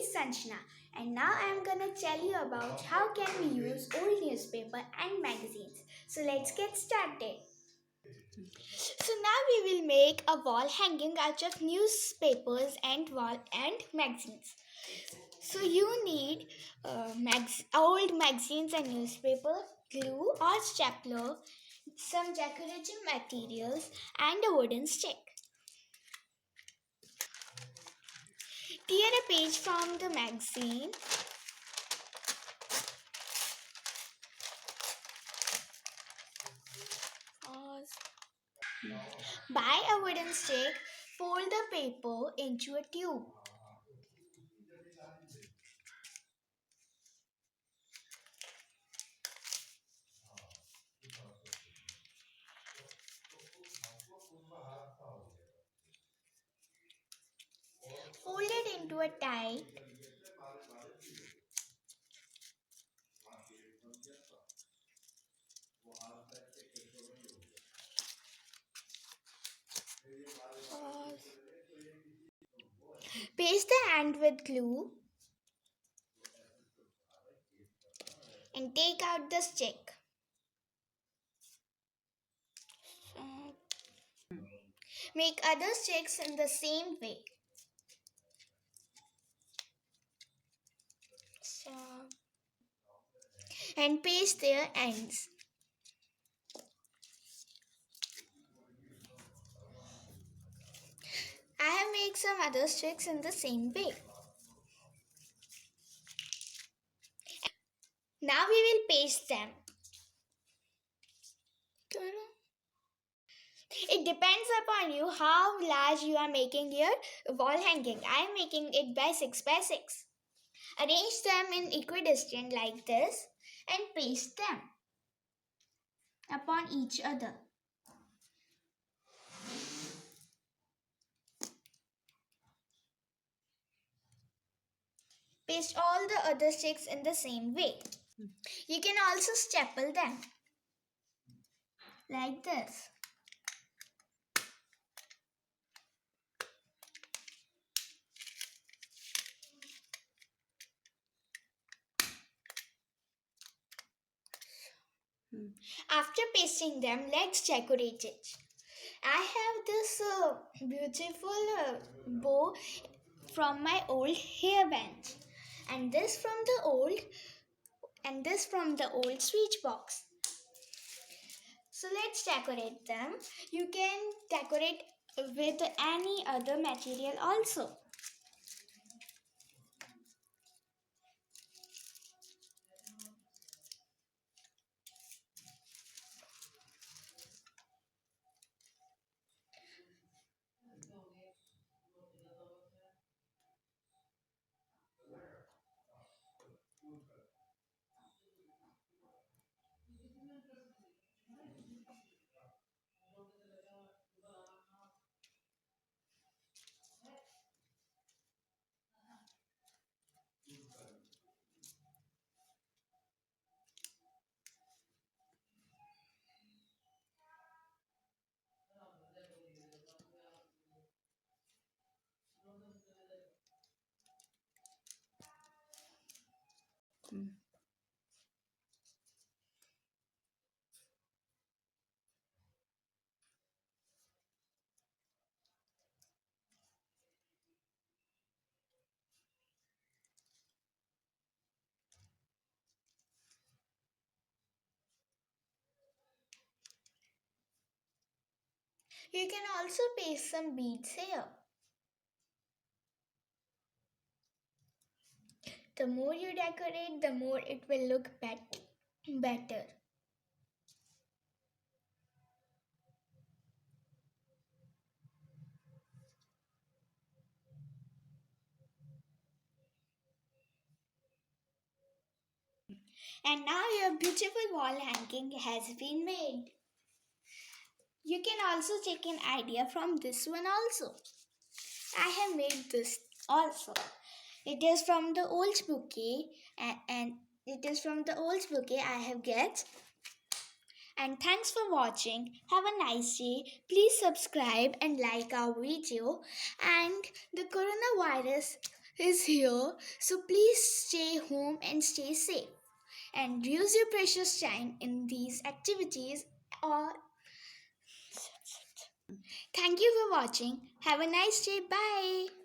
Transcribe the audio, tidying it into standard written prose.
is Sanchna, and now I am gonna tell you about how can we use old newspaper and magazines. So let's get started. So now we will make a wall hanging out of newspapers and wall and magazines. So you need old magazines and newspaper, glue or stapler, some decorative materials, and a wooden stick. Tear a page from the magazine. Pause. Buy a wooden stick, fold the paper into a tube. Fold it into a tie. Pause. Paste the end with glue and take out the stick. Make other sticks in the same way. So, and paste their ends. I have made some other sticks in the same way. Now we will paste them. It depends upon you how large you are making your wall hanging. I am making it by 6 by 6. Arrange them in equidistant like this and paste them upon each other. Paste all the other sticks in the same way. You can also staple them like this. After pasting them, let's decorate it. I have this beautiful bow from my old hairband, and this from the old switch box. So let's decorate them. You can decorate with any other material also. You can also paste some beads here. The more you decorate, the more it will look better. And now your beautiful wall hanging has been made. You can also take an idea from this one also. I have made this also. It is from the old bouquet and it is from the old bouquet I have get. And thanks for watching. Have a nice day. Please subscribe and like our video. And the coronavirus is here. So please stay home and stay safe. And use your precious time in these activities. Or thank you for watching. Have a nice day. Bye.